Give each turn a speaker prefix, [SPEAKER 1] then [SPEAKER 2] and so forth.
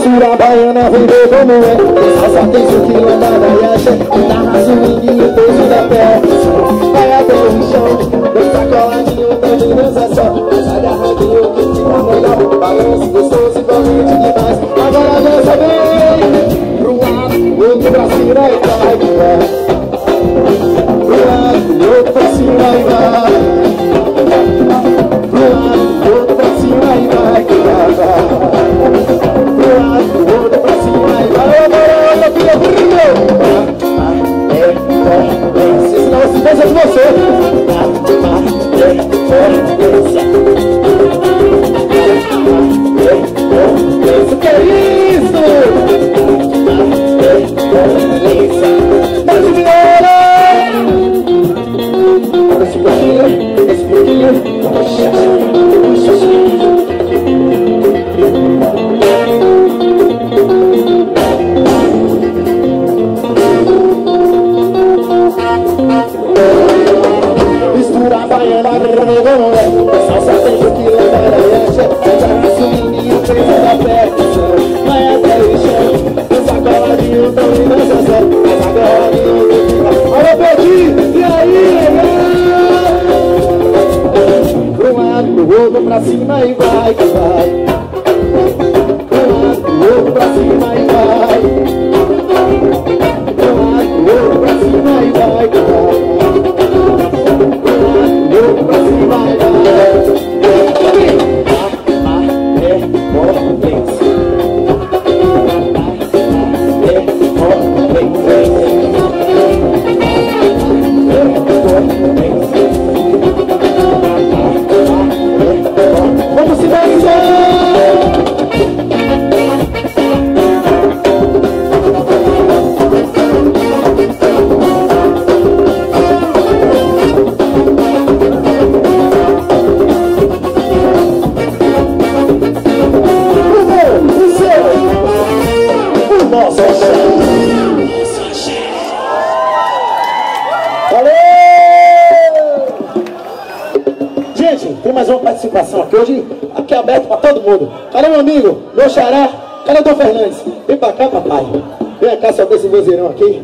[SPEAKER 1] Mistura baiana, vem ver como é. Salsa tem suco e lambada e axé. Guitarra, swing e o peso da percussão. Vai até o chão, dança coladinho, também dança só. Mas agarradinho que fica melhor. Balanço gostoso e valente demais. Agora dança bem. Pro lado, outro pra cima e vai que vai. Pro lado, outro pra cima e vai. Pro lado, outro pra cima e vai que vai. Pensa de você. Isso que é isso? Mas viola. Esse pouquinho. Mistura baiana, salsa tem que lembrar a axé. Dança swing e o peso da percussão. Vai até o chão, dança coladinho, também dança só. Dança coladinho, alô Pedrinho, e aí, legal? Pro lado, pro outro, pra cima e vai que vai. Pro lado, pro outro, pra cima e vai. Pro lado, pro outro, pra cima e vai que vai. Vamos se dar. Tem mais uma participação aqui hoje, aqui aberto pra todo mundo. Cadê meu amigo, meu xará? Cadê o Dom Fernandes? Vem pra cá, papai. Vem cá, soltar esse vozeirão aqui.